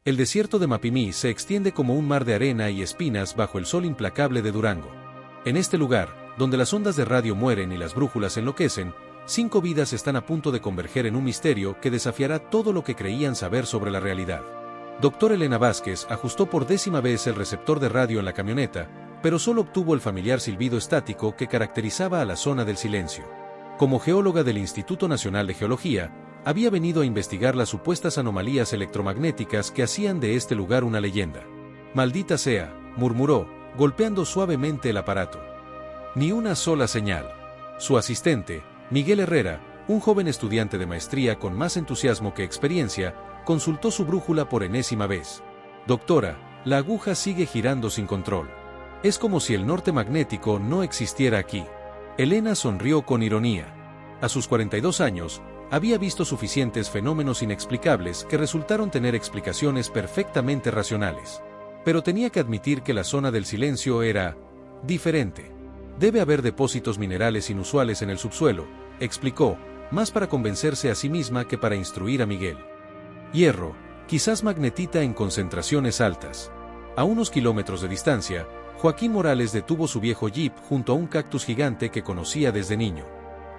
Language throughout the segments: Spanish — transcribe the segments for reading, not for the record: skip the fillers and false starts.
El desierto de Mapimí se extiende como un mar de arena y espinas bajo el sol implacable de Durango. En este lugar, donde las ondas de radio mueren y las brújulas enloquecen, 5 vidas están a punto de converger en un misterio que desafiará todo lo que creían saber sobre la realidad. Dr. Elena Vázquez ajustó por 10ª vez el receptor de radio en la camioneta, pero solo obtuvo el familiar silbido estático que caracterizaba a la zona del silencio. Como geóloga del Instituto Nacional de Geología, había venido a investigar las supuestas anomalías electromagnéticas que hacían de este lugar una leyenda. «Maldita sea», murmuró, golpeando suavemente el aparato. Ni una sola señal. Su asistente, Miguel Herrera, un joven estudiante de maestría con más entusiasmo que experiencia, consultó su brújula por enésima vez. «Doctora, la aguja sigue girando sin control. Es como si el norte magnético no existiera aquí». Elena sonrió con ironía. A sus 42 años, había visto suficientes fenómenos inexplicables que resultaron tener explicaciones perfectamente racionales. Pero tenía que admitir que la zona del silencio era diferente. «Debe haber depósitos minerales inusuales en el subsuelo», explicó, más para convencerse a sí misma que para instruir a Miguel. «Hierro, quizás magnetita en concentraciones altas». A unos kilómetros de distancia, Joaquín Morales detuvo su viejo jeep junto a un cactus gigante que conocía desde niño.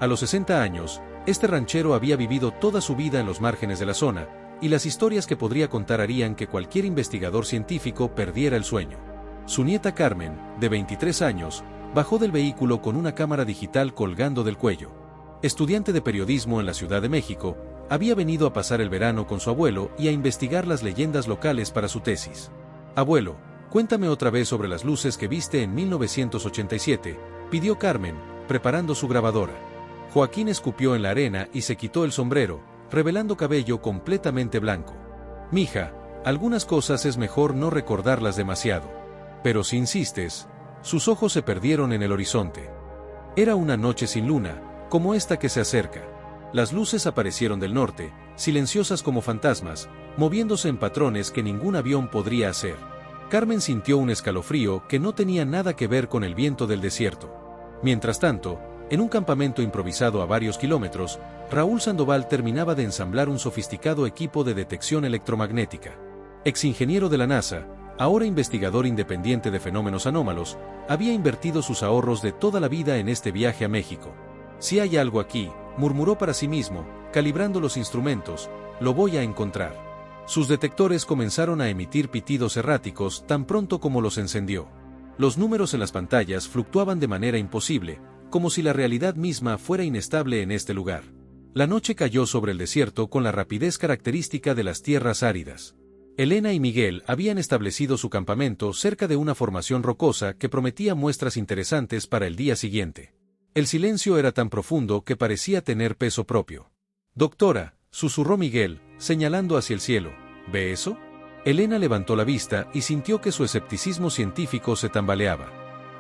A los 60 años, este ranchero había vivido toda su vida en los márgenes de la zona, y las historias que podría contar harían que cualquier investigador científico perdiera el sueño. Su nieta Carmen, de 23 años, bajó del vehículo con una cámara digital colgando del cuello. Estudiante de periodismo en la Ciudad de México, había venido a pasar el verano con su abuelo y a investigar las leyendas locales para su tesis. «Abuelo, cuéntame otra vez sobre las luces que viste en 1987», pidió Carmen, preparando su grabadora. Joaquín escupió en la arena y se quitó el sombrero, revelando cabello completamente blanco. «Mija, algunas cosas es mejor no recordarlas demasiado. Pero si insistes». Sus ojos se perdieron en el horizonte. Era una noche sin luna, como esta que se acerca. Las luces aparecieron del norte, silenciosas como fantasmas, moviéndose en patrones que ningún avión podría hacer. Carmen sintió un escalofrío que no tenía nada que ver con el viento del desierto. Mientras tanto, en un campamento improvisado a varios kilómetros, Raúl Sandoval terminaba de ensamblar un sofisticado equipo de detección electromagnética. Exingeniero de la NASA, ahora investigador independiente de fenómenos anómalos, había invertido sus ahorros de toda la vida en este viaje a México. «Si hay algo aquí», murmuró para sí mismo, calibrando los instrumentos, «lo voy a encontrar». Sus detectores comenzaron a emitir pitidos erráticos tan pronto como los encendió. Los números en las pantallas fluctuaban de manera imposible, como si la realidad misma fuera inestable en este lugar. La noche cayó sobre el desierto con la rapidez característica de las tierras áridas. Elena y Miguel habían establecido su campamento cerca de una formación rocosa que prometía muestras interesantes para el día siguiente. El silencio era tan profundo que parecía tener peso propio. «Doctora», susurró Miguel, señalando hacia el cielo, «¿ve eso?». Elena levantó la vista y sintió que su escepticismo científico se tambaleaba.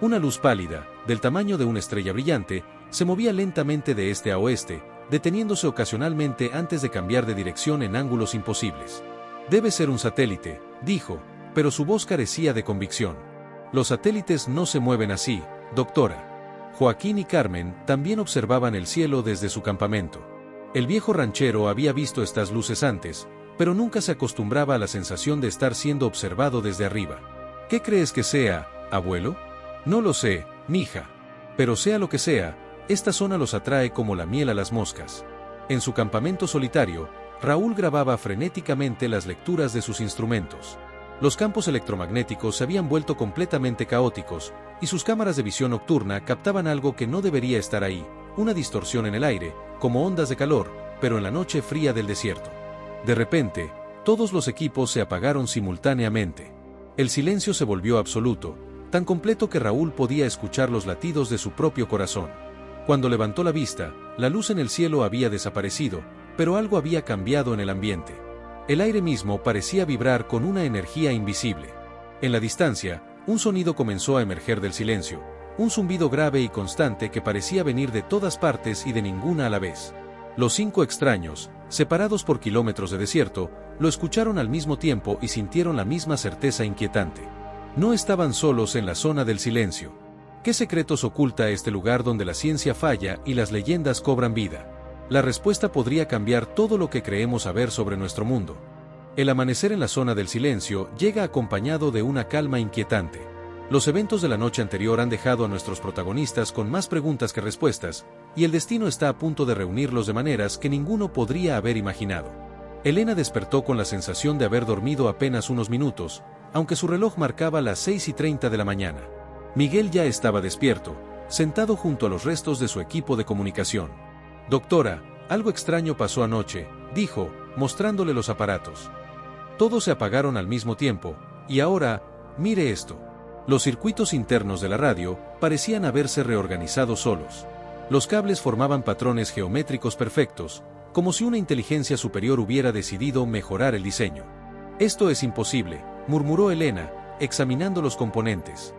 Una luz pálida, del tamaño de una estrella brillante, se movía lentamente de este a oeste, deteniéndose ocasionalmente antes de cambiar de dirección en ángulos imposibles. «Debe ser un satélite», dijo, pero su voz carecía de convicción. «Los satélites no se mueven así, doctora». Joaquín y Carmen también observaban el cielo desde su campamento. El viejo ranchero había visto estas luces antes, pero nunca se acostumbraba a la sensación de estar siendo observado desde arriba. «¿Qué crees que sea, abuelo?». «No lo sé, mija. Pero sea lo que sea, esta zona los atrae como la miel a las moscas». En su campamento solitario, Raúl grababa frenéticamente las lecturas de sus instrumentos. Los campos electromagnéticos se habían vuelto completamente caóticos, y sus cámaras de visión nocturna captaban algo que no debería estar ahí, una distorsión en el aire, como ondas de calor, pero en la noche fría del desierto. De repente, todos los equipos se apagaron simultáneamente. El silencio se volvió absoluto, tan completo que Raúl podía escuchar los latidos de su propio corazón. Cuando levantó la vista, la luz en el cielo había desaparecido, pero algo había cambiado en el ambiente. El aire mismo parecía vibrar con una energía invisible. En la distancia, un sonido comenzó a emerger del silencio, un zumbido grave y constante que parecía venir de todas partes y de ninguna a la vez. Los 5 extraños, separados por kilómetros de desierto, lo escucharon al mismo tiempo y sintieron la misma certeza inquietante. No estaban solos en la zona del silencio. ¿Qué secretos oculta este lugar donde la ciencia falla y las leyendas cobran vida? La respuesta podría cambiar todo lo que creemos saber sobre nuestro mundo. El amanecer en la zona del silencio llega acompañado de una calma inquietante. Los eventos de la noche anterior han dejado a nuestros protagonistas con más preguntas que respuestas, y el destino está a punto de reunirlos de maneras que ninguno podría haber imaginado. Elena despertó con la sensación de haber dormido apenas unos minutos, aunque su reloj marcaba las 6:30 de la mañana. Miguel ya estaba despierto, sentado junto a los restos de su equipo de comunicación. «Doctora, algo extraño pasó anoche», dijo, mostrándole los aparatos. Todos se apagaron al mismo tiempo, y ahora, mire esto. Los circuitos internos de la radio parecían haberse reorganizado solos. Los cables formaban patrones geométricos perfectos, como si una inteligencia superior hubiera decidido mejorar el diseño. «Esto es imposible», murmuró Elena, examinando los componentes.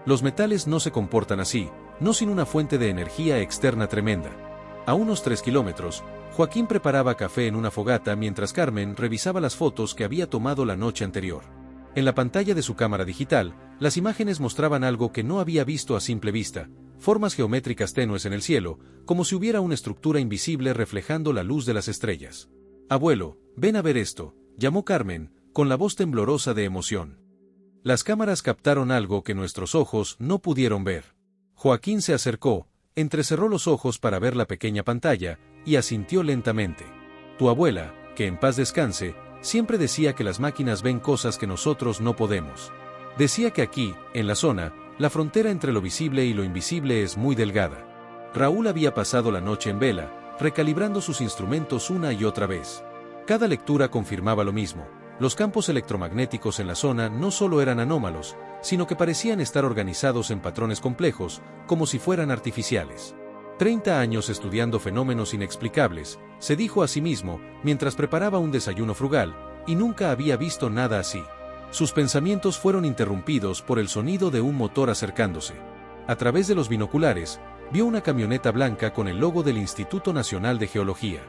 «Los metales no se comportan así, no sin una fuente de energía externa tremenda». A unos 3 kilómetros, Joaquín preparaba café en una fogata mientras Carmen revisaba las fotos que había tomado la noche anterior. En la pantalla de su cámara digital, las imágenes mostraban algo que no había visto a simple vista: formas geométricas tenues en el cielo, como si hubiera una estructura invisible reflejando la luz de las estrellas. «Abuelo, ven a ver esto», llamó Carmen, con la voz temblorosa de emoción. Las cámaras captaron algo que nuestros ojos no pudieron ver. Joaquín se acercó, entrecerró los ojos para ver la pequeña pantalla, y asintió lentamente. «Tu abuela, que en paz descanse, siempre decía que las máquinas ven cosas que nosotros no podemos. Decía que aquí, en la zona, la frontera entre lo visible y lo invisible es muy delgada». Raúl había pasado la noche en vela, recalibrando sus instrumentos una y otra vez. Cada lectura confirmaba lo mismo: los campos electromagnéticos en la zona no solo eran anómalos, sino que parecían estar organizados en patrones complejos, como si fueran artificiales. 30 años estudiando fenómenos inexplicables, se dijo a sí mismo, mientras preparaba un desayuno frugal, y nunca había visto nada así. Sus pensamientos fueron interrumpidos por el sonido de un motor acercándose. A través de los binoculares, vio una camioneta blanca con el logo del Instituto Nacional de Geología.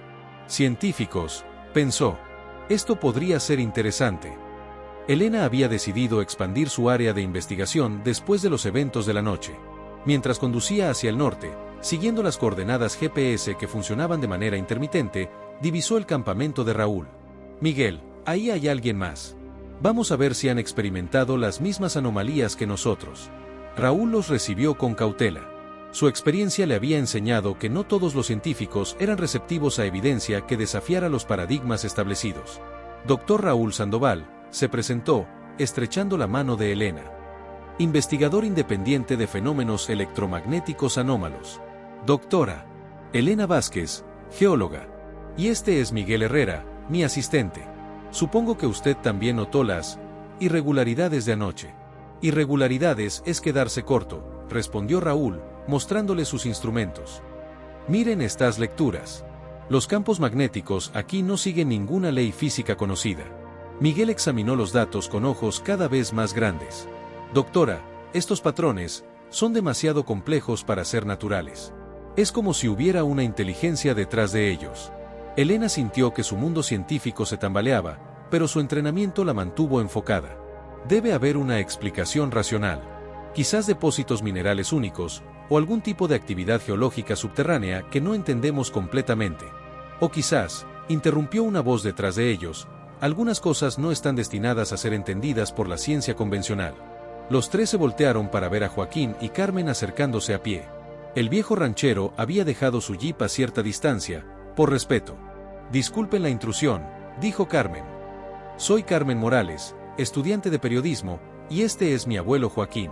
«Científicos», pensó. «Esto podría ser interesante». Elena había decidido expandir su área de investigación después de los eventos de la noche. Mientras conducía hacia el norte, siguiendo las coordenadas GPS que funcionaban de manera intermitente, divisó el campamento de Raúl. «Miguel, ahí hay alguien más. Vamos a ver si han experimentado las mismas anomalías que nosotros». Raúl los recibió con cautela. Su experiencia le había enseñado que no todos los científicos eran receptivos a evidencia que desafiara los paradigmas establecidos. «Dr. Raúl Sandoval», se presentó, estrechando la mano de Elena. «Investigador independiente de fenómenos electromagnéticos anómalos. Doctora Elena Vázquez, geóloga. Y este es Miguel Herrera, mi asistente. Supongo que usted también notó las irregularidades de anoche». «Irregularidades es quedarse corto», respondió Raúl, mostrándole sus instrumentos. «Miren estas lecturas. Los campos magnéticos aquí no siguen ninguna ley física conocida». Miguel examinó los datos con ojos cada vez más grandes. «Doctora, estos patrones son demasiado complejos para ser naturales. Es como si hubiera una inteligencia detrás de ellos». Elena sintió que su mundo científico se tambaleaba, pero su entrenamiento la mantuvo enfocada. «Debe haber una explicación racional. Quizás depósitos minerales únicos, o algún tipo de actividad geológica subterránea que no entendemos completamente. O quizás», interrumpió una voz detrás de ellos, «algunas cosas no están destinadas a ser entendidas por la ciencia convencional». Los tres se voltearon para ver a Joaquín y Carmen acercándose a pie. El viejo ranchero había dejado su jeep a cierta distancia, por respeto. «Disculpen la intrusión», dijo Carmen. «Soy Carmen Morales, estudiante de periodismo, y este es mi abuelo Joaquín.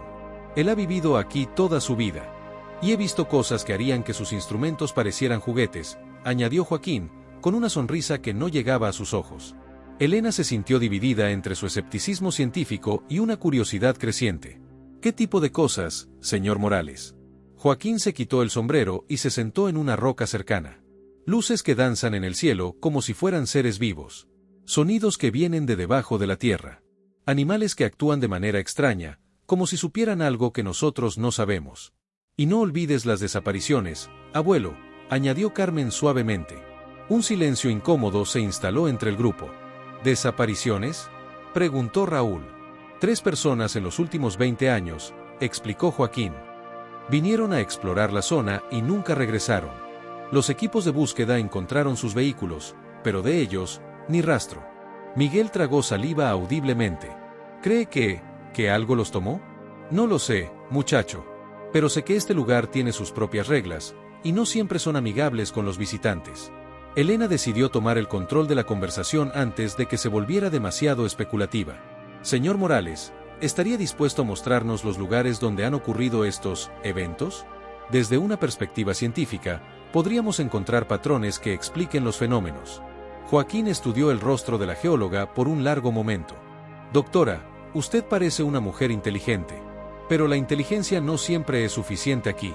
Él ha vivido aquí toda su vida. Y he visto cosas que harían que sus instrumentos parecieran juguetes», añadió Joaquín, con una sonrisa que no llegaba a sus ojos. Elena se sintió dividida entre su escepticismo científico y una curiosidad creciente. «¿Qué tipo de cosas, señor Morales?». Joaquín se quitó el sombrero y se sentó en una roca cercana. «Luces que danzan en el cielo como si fueran seres vivos. Sonidos que vienen de debajo de la tierra. Animales que actúan de manera extraña, como si supieran algo que nosotros no sabemos. Y no olvides las desapariciones, abuelo», añadió Carmen suavemente. Un silencio incómodo se instaló entre el grupo. «¿Desapariciones?», preguntó Raúl. «3 personas en los últimos 20 años», explicó Joaquín. «Vinieron a explorar la zona y nunca regresaron. Los equipos de búsqueda encontraron sus vehículos, pero de ellos, ni rastro». Miguel tragó saliva audiblemente. ¿Cree que algo los tomó? No lo sé, muchacho. Pero sé que este lugar tiene sus propias reglas, y no siempre son amigables con los visitantes. Elena decidió tomar el control de la conversación antes de que se volviera demasiado especulativa. Señor Morales, ¿estaría dispuesto a mostrarnos los lugares donde han ocurrido estos eventos? Desde una perspectiva científica, podríamos encontrar patrones que expliquen los fenómenos. Joaquín estudió el rostro de la geóloga por un largo momento. Doctora, usted parece una mujer inteligente. Pero la inteligencia no siempre es suficiente aquí.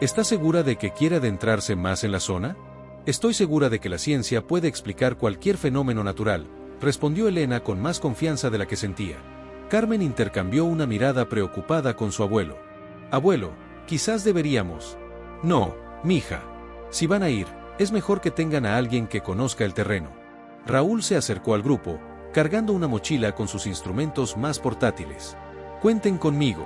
¿Está segura de que quiere adentrarse más en la zona? Estoy segura de que la ciencia puede explicar cualquier fenómeno natural, respondió Elena con más confianza de la que sentía. Carmen intercambió una mirada preocupada con su abuelo. Abuelo, quizás deberíamos. No, mija. Si van a ir, es mejor que tengan a alguien que conozca el terreno. Raúl se acercó al grupo, cargando una mochila con sus instrumentos más portátiles. Cuenten conmigo.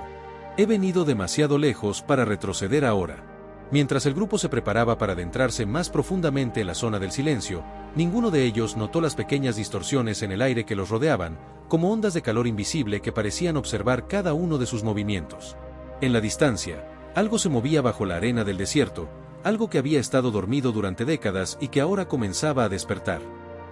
He venido demasiado lejos para retroceder ahora. Mientras el grupo se preparaba para adentrarse más profundamente en la zona del silencio, ninguno de ellos notó las pequeñas distorsiones en el aire que los rodeaban, como ondas de calor invisible que parecían observar cada uno de sus movimientos. En la distancia, algo se movía bajo la arena del desierto, algo que había estado dormido durante décadas y que ahora comenzaba a despertar.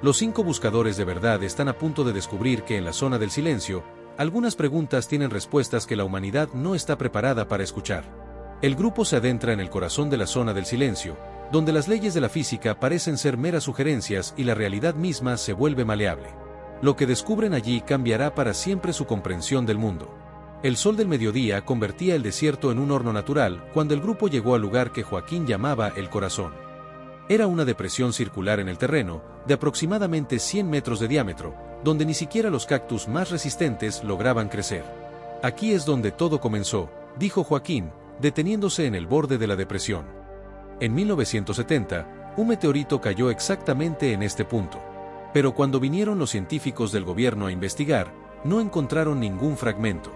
Los 5 buscadores de verdad están a punto de descubrir que en la zona del silencio, algunas preguntas tienen respuestas que la humanidad no está preparada para escuchar. El grupo se adentra en el corazón de la zona del silencio, donde las leyes de la física parecen ser meras sugerencias y la realidad misma se vuelve maleable. Lo que descubren allí cambiará para siempre su comprensión del mundo. El sol del mediodía convertía el desierto en un horno natural cuando el grupo llegó al lugar que Joaquín llamaba el corazón. Era una depresión circular en el terreno, de aproximadamente 100 metros de diámetro, donde ni siquiera los cactus más resistentes lograban crecer. Aquí es donde todo comenzó, dijo Joaquín, deteniéndose en el borde de la depresión. En 1970, un meteorito cayó exactamente en este punto. Pero cuando vinieron los científicos del gobierno a investigar, no encontraron ningún fragmento.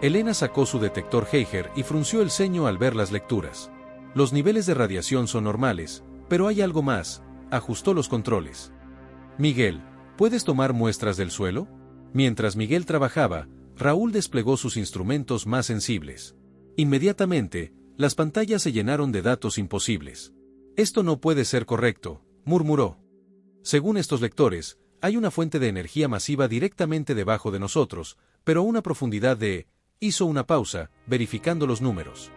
Elena sacó su detector Geiger y frunció el ceño al ver las lecturas. Los niveles de radiación son normales, pero hay algo más, ajustó los controles. Miguel, ¿puedes tomar muestras del suelo? Mientras Miguel trabajaba, Raúl desplegó sus instrumentos más sensibles. Inmediatamente, las pantallas se llenaron de datos imposibles. Esto no puede ser correcto, murmuró. Según estos lectores, hay una fuente de energía masiva directamente debajo de nosotros, pero a una profundidad de... Hizo una pausa, verificando los números.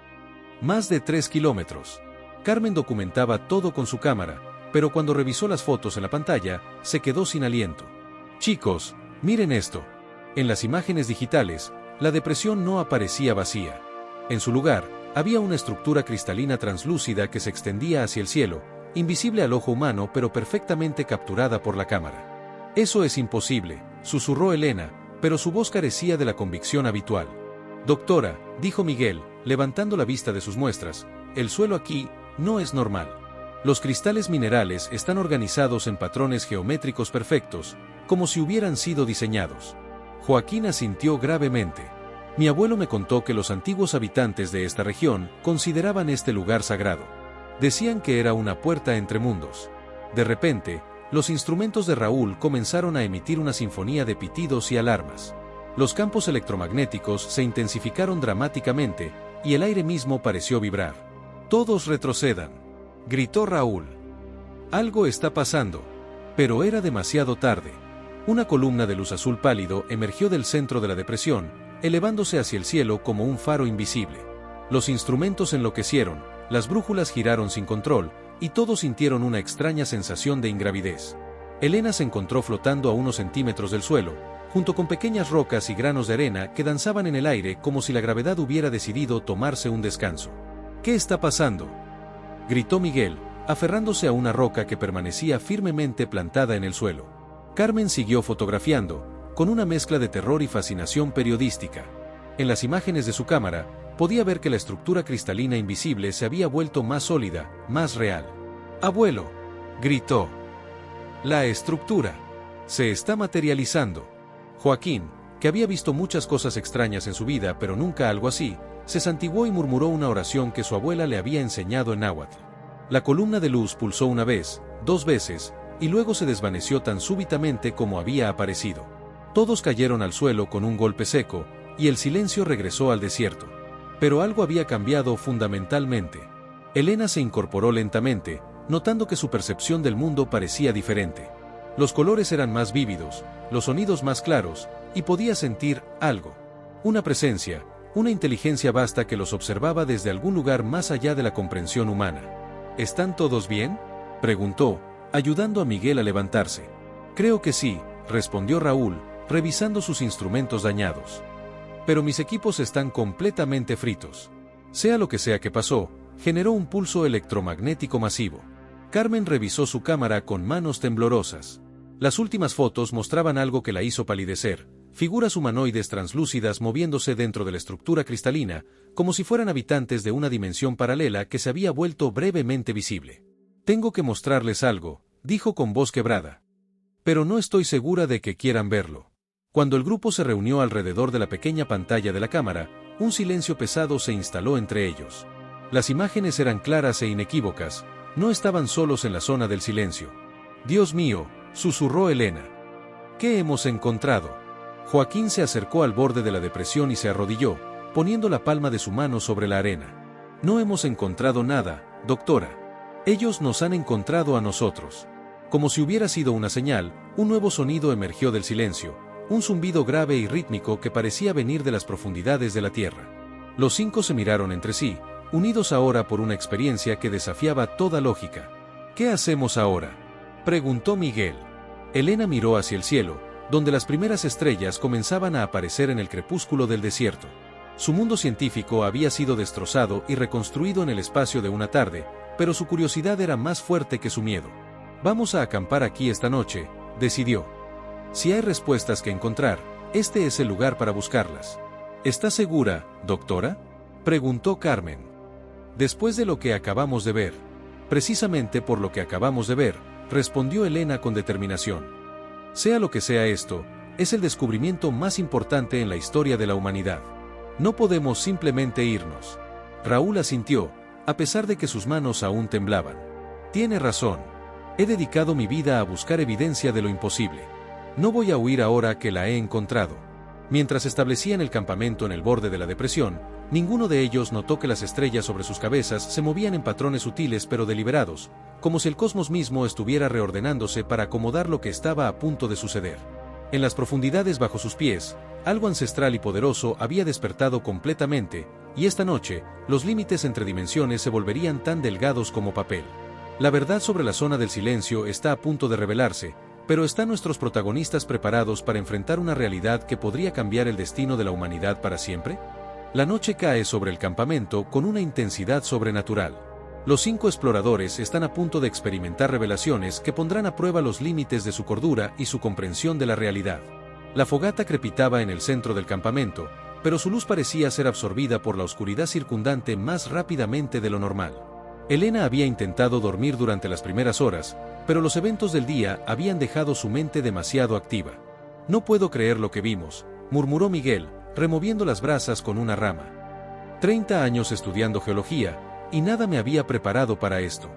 Más de 3 kilómetros. Carmen documentaba todo con su cámara, pero cuando revisó las fotos en la pantalla, se quedó sin aliento. Chicos, miren esto. En las imágenes digitales, la depresión no aparecía vacía. En su lugar, había una estructura cristalina translúcida que se extendía hacia el cielo, invisible al ojo humano pero perfectamente capturada por la cámara. Eso es imposible, susurró Elena, pero su voz carecía de la convicción habitual. Doctora, dijo Miguel, levantando la vista de sus muestras, el suelo aquí no es normal. Los cristales minerales están organizados en patrones geométricos perfectos, como si hubieran sido diseñados. Joaquín asintió gravemente. Mi abuelo me contó que los antiguos habitantes de esta región consideraban este lugar sagrado. Decían que era una puerta entre mundos. De repente, los instrumentos de Raúl comenzaron a emitir una sinfonía de pitidos y alarmas. Los campos electromagnéticos se intensificaron dramáticamente, y el aire mismo pareció vibrar. «Todos retrocedan», gritó Raúl. Algo está pasando. Pero era demasiado tarde. Una columna de luz azul pálido emergió del centro de la depresión, elevándose hacia el cielo como un faro invisible. Los instrumentos enloquecieron, las brújulas giraron sin control, y todos sintieron una extraña sensación de ingravidez. Elena se encontró flotando a unos centímetros del suelo, junto con pequeñas rocas y granos de arena que danzaban en el aire como si la gravedad hubiera decidido tomarse un descanso. ¿Qué está pasando?, gritó Miguel, aferrándose a una roca que permanecía firmemente plantada en el suelo. Carmen siguió fotografiando, con una mezcla de terror y fascinación periodística. En las imágenes de su cámara, podía ver que la estructura cristalina invisible se había vuelto más sólida, más real. «Abuelo», gritó. «La estructura se está materializando». Joaquín, que había visto muchas cosas extrañas en su vida pero nunca algo así, se santiguó y murmuró una oración que su abuela le había enseñado en náhuatl. La columna de luz pulsó una vez, 2 veces, y luego se desvaneció tan súbitamente como había aparecido. Todos cayeron al suelo con un golpe seco, y el silencio regresó al desierto. Pero algo había cambiado fundamentalmente. Elena se incorporó lentamente, notando que su percepción del mundo parecía diferente. Los colores eran más vívidos, los sonidos más claros, y podía sentir algo. Una presencia, una inteligencia vasta que los observaba desde algún lugar más allá de la comprensión humana. ¿Están todos bien?, preguntó, ayudando a Miguel a levantarse. Creo que sí, respondió Raúl, revisando sus instrumentos dañados. Pero mis equipos están completamente fritos. Sea lo que sea que pasó, generó un pulso electromagnético masivo. Carmen revisó su cámara con manos temblorosas. Las últimas fotos mostraban algo que la hizo palidecer, figuras humanoides translúcidas moviéndose dentro de la estructura cristalina, como si fueran habitantes de una dimensión paralela que se había vuelto brevemente visible. Tengo que mostrarles algo, dijo con voz quebrada. Pero no estoy segura de que quieran verlo. Cuando el grupo se reunió alrededor de la pequeña pantalla de la cámara, un silencio pesado se instaló entre ellos. Las imágenes eran claras e inequívocas, no estaban solos en la zona del silencio. Dios mío, susurró Elena. ¿Qué hemos encontrado? Joaquín se acercó al borde de la depresión y se arrodilló, poniendo la palma de su mano sobre la arena. No hemos encontrado nada, doctora. Ellos nos han encontrado a nosotros. Como si hubiera sido una señal, un nuevo sonido emergió del silencio, un zumbido grave y rítmico que parecía venir de las profundidades de la tierra. Los 5 se miraron entre sí, unidos ahora por una experiencia que desafiaba toda lógica. ¿Qué hacemos ahora?, preguntó Miguel. Elena miró hacia el cielo, donde las primeras estrellas comenzaban a aparecer en el crepúsculo del desierto. Su mundo científico había sido destrozado y reconstruido en el espacio de una tarde, pero su curiosidad era más fuerte que su miedo. Vamos a acampar aquí esta noche, decidió. Si hay respuestas que encontrar, este es el lugar para buscarlas. ¿Está segura, doctora?, preguntó Carmen. Después de lo que acabamos de ver. Precisamente por lo que acabamos de ver, respondió Elena con determinación. Sea lo que sea esto, es el descubrimiento más importante en la historia de la humanidad. No podemos simplemente irnos. Raúl asintió, a pesar de que sus manos aún temblaban. Tiene razón. He dedicado mi vida a buscar evidencia de lo imposible. No voy a huir ahora que la he encontrado. Mientras establecían el campamento en el borde de la depresión, ninguno de ellos notó que las estrellas sobre sus cabezas se movían en patrones sutiles pero deliberados, como si el cosmos mismo estuviera reordenándose para acomodar lo que estaba a punto de suceder. En las profundidades bajo sus pies, algo ancestral y poderoso había despertado completamente, y esta noche, los límites entre dimensiones se volverían tan delgados como papel. La verdad sobre la zona del silencio está a punto de revelarse, pero ¿están nuestros protagonistas preparados para enfrentar una realidad que podría cambiar el destino de la humanidad para siempre? La noche cae sobre el campamento con una intensidad sobrenatural. Los 5 exploradores están a punto de experimentar revelaciones que pondrán a prueba los límites de su cordura y su comprensión de la realidad. La fogata crepitaba en el centro del campamento, pero su luz parecía ser absorbida por la oscuridad circundante más rápidamente de lo normal. Elena había intentado dormir durante las primeras horas, pero los eventos del día habían dejado su mente demasiado activa. No puedo creer lo que vimos, murmuró Miguel, removiendo las brasas con una rama. 30 años estudiando geología, y nada me había preparado para esto.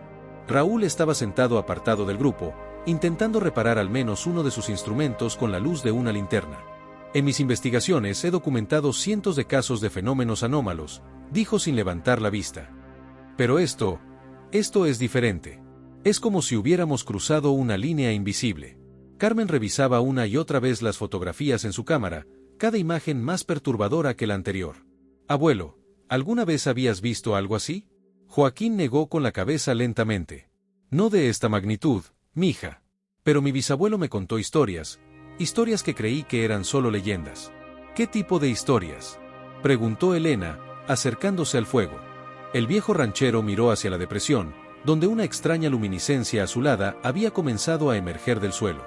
Raúl estaba sentado apartado del grupo, intentando reparar al menos uno de sus instrumentos con la luz de una linterna. En mis investigaciones he documentado cientos de casos de fenómenos anómalos, dijo sin levantar la vista. Pero esto es diferente. Es como si hubiéramos cruzado una línea invisible. Carmen revisaba una y otra vez las fotografías en su cámara, cada imagen más perturbadora que la anterior. Abuelo, ¿alguna vez habías visto algo así? Joaquín negó con la cabeza lentamente. No de esta magnitud, mija. Pero mi bisabuelo me contó historias que creí que eran solo leyendas. ¿Qué tipo de historias?, preguntó Elena, acercándose al fuego. El viejo ranchero miró hacia la depresión, donde una extraña luminiscencia azulada había comenzado a emerger del suelo.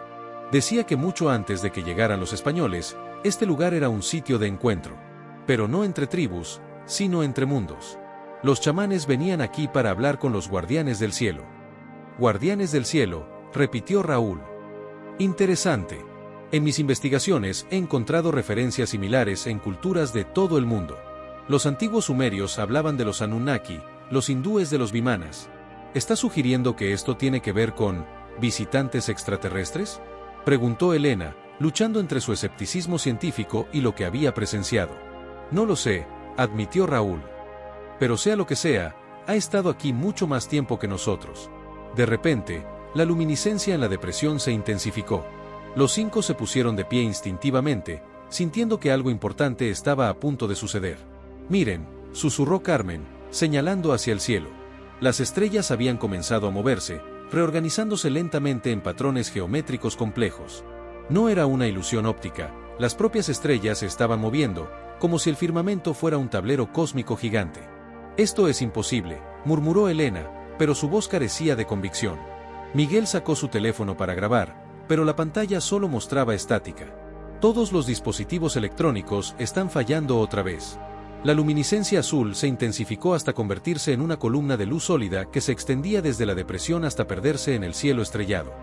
Decía que mucho antes de que llegaran los españoles, este lugar era un sitio de encuentro. Pero no entre tribus, sino entre mundos. Los chamanes venían aquí para hablar con los guardianes del cielo. Guardianes del cielo, repitió Raúl. Interesante. En mis investigaciones he encontrado referencias similares en culturas de todo el mundo. Los antiguos sumerios hablaban de los Anunnaki, los hindúes de los Vimanas. ¿Está sugiriendo que esto tiene que ver con ¿Visitantes extraterrestres?, preguntó Elena, luchando entre su escepticismo científico y lo que había presenciado. No lo sé, admitió Raúl. Pero sea lo que sea, ha estado aquí mucho más tiempo que nosotros. De repente, la luminiscencia en la depresión se intensificó. Los 5 se pusieron de pie instintivamente, sintiendo que algo importante estaba a punto de suceder. Miren, susurró Carmen, señalando hacia el cielo. Las estrellas habían comenzado a moverse, reorganizándose lentamente en patrones geométricos complejos. No era una ilusión óptica, las propias estrellas se estaban moviendo, como si el firmamento fuera un tablero cósmico gigante. Esto es imposible, murmuró Elena, pero su voz carecía de convicción. Miguel sacó su teléfono para grabar, pero la pantalla solo mostraba estática. Todos los dispositivos electrónicos están fallando otra vez. La luminiscencia azul se intensificó hasta convertirse en una columna de luz sólida que se extendía desde la depresión hasta perderse en el cielo estrellado.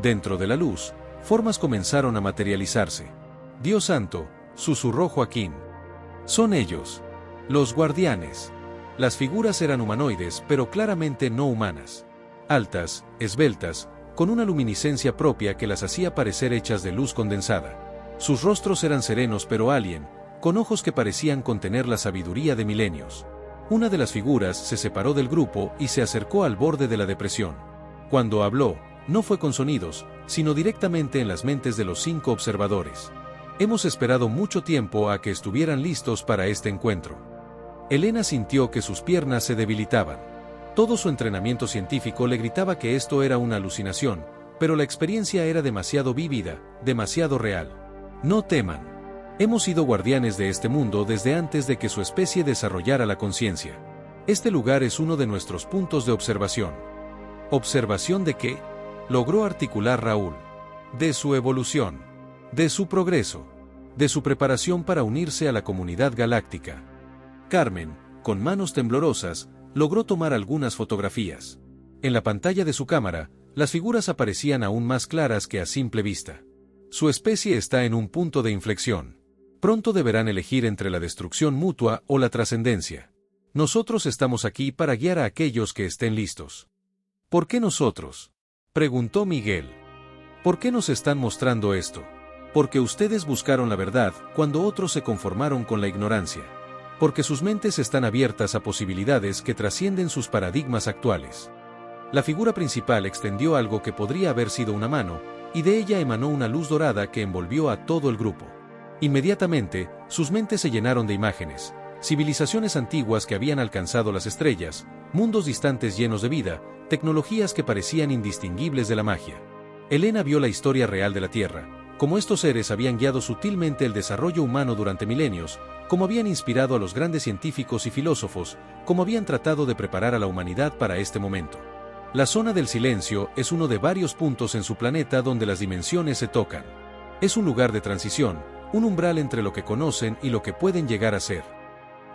Dentro de la luz, formas comenzaron a materializarse. Dios santo, susurró Joaquín. Son ellos. Los guardianes. Las figuras eran humanoides, pero claramente no humanas. Altas, esbeltas, con una luminiscencia propia que las hacía parecer hechas de luz condensada. Sus rostros eran serenos pero alien, con ojos que parecían contener la sabiduría de milenios. Una de las figuras se separó del grupo y se acercó al borde de la depresión. Cuando habló, no fue con sonidos, sino directamente en las mentes de los 5 observadores. Hemos esperado mucho tiempo a que estuvieran listos para este encuentro. Elena sintió que sus piernas se debilitaban. Todo su entrenamiento científico le gritaba que esto era una alucinación, pero la experiencia era demasiado vívida, demasiado real. No teman. Hemos sido guardianes de este mundo desde antes de que su especie desarrollara la conciencia. Este lugar es uno de nuestros puntos de observación. ¿Observación de qué?, logró articular Raúl. De su evolución. De su progreso. De su preparación para unirse a la comunidad galáctica. Carmen, con manos temblorosas, logró tomar algunas fotografías. En la pantalla de su cámara, las figuras aparecían aún más claras que a simple vista. Su especie está en un punto de inflexión. Pronto deberán elegir entre la destrucción mutua o la trascendencia. Nosotros estamos aquí para guiar a aquellos que estén listos. ¿Por qué nosotros?, preguntó Miguel. ¿Por qué nos están mostrando esto? Porque ustedes buscaron la verdad cuando otros se conformaron con la ignorancia. Porque sus mentes están abiertas a posibilidades que trascienden sus paradigmas actuales. La figura principal extendió algo que podría haber sido una mano, y de ella emanó una luz dorada que envolvió a todo el grupo. Inmediatamente, sus mentes se llenaron de imágenes, civilizaciones antiguas que habían alcanzado las estrellas, mundos distantes llenos de vida, tecnologías que parecían indistinguibles de la magia. Elena vio la historia real de la Tierra, cómo estos seres habían guiado sutilmente el desarrollo humano durante milenios, cómo habían inspirado a los grandes científicos y filósofos, cómo habían tratado de preparar a la humanidad para este momento. La zona del silencio es uno de varios puntos en su planeta donde las dimensiones se tocan. Es un lugar de transición, un umbral entre lo que conocen y lo que pueden llegar a ser.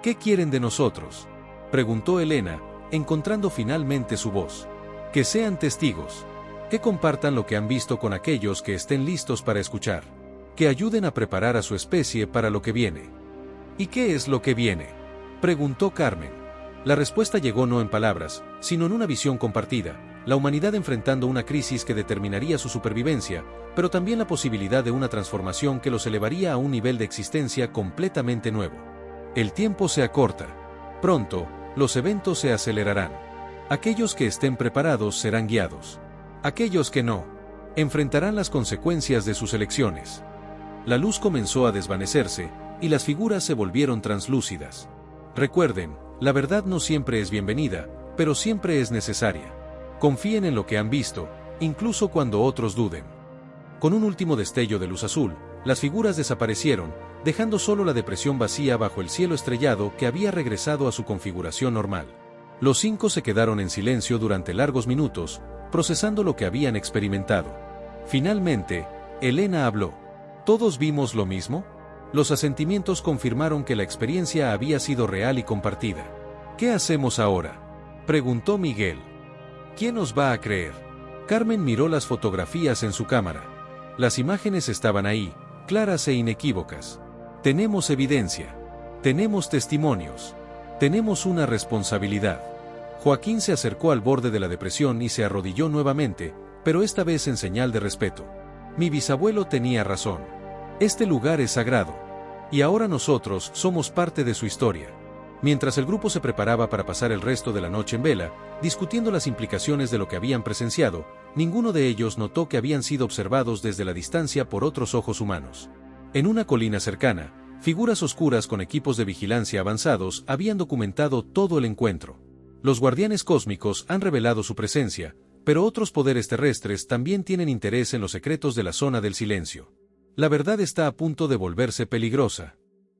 ¿Qué quieren de nosotros?, preguntó Elena, encontrando finalmente su voz. Que sean testigos. Que compartan lo que han visto con aquellos que estén listos para escuchar. Que ayuden a preparar a su especie para lo que viene. ¿Y qué es lo que viene?, preguntó Carmen. La respuesta llegó no en palabras, sino en una visión compartida, la humanidad enfrentando una crisis que determinaría su supervivencia, pero también la posibilidad de una transformación que los elevaría a un nivel de existencia completamente nuevo. El tiempo se acorta. Pronto, los eventos se acelerarán. Aquellos que estén preparados serán guiados. Aquellos que no, enfrentarán las consecuencias de sus elecciones. La luz comenzó a desvanecerse, y las figuras se volvieron translúcidas. Recuerden, la verdad no siempre es bienvenida, pero siempre es necesaria. Confíen en lo que han visto, incluso cuando otros duden. Con un último destello de luz azul, las figuras desaparecieron, dejando solo la depresión vacía bajo el cielo estrellado que había regresado a su configuración normal. Los 5 se quedaron en silencio durante largos minutos, procesando lo que habían experimentado. Finalmente, Elena habló. ¿Todos vimos lo mismo? Los asentimientos confirmaron que la experiencia había sido real y compartida. ¿Qué hacemos ahora?, preguntó Miguel. ¿Quién nos va a creer? Carmen miró las fotografías en su cámara. Las imágenes estaban ahí, claras e inequívocas. Tenemos evidencia. Tenemos testimonios. Tenemos una responsabilidad. Joaquín se acercó al borde de la depresión y se arrodilló nuevamente, pero esta vez en señal de respeto. Mi bisabuelo tenía razón. Este lugar es sagrado. Y ahora nosotros somos parte de su historia. Mientras el grupo se preparaba para pasar el resto de la noche en vela, discutiendo las implicaciones de lo que habían presenciado, ninguno de ellos notó que habían sido observados desde la distancia por otros ojos humanos. En una colina cercana, figuras oscuras con equipos de vigilancia avanzados habían documentado todo el encuentro. Los guardianes cósmicos han revelado su presencia, pero otros poderes terrestres también tienen interés en los secretos de la zona del silencio. La verdad está a punto de volverse peligrosa.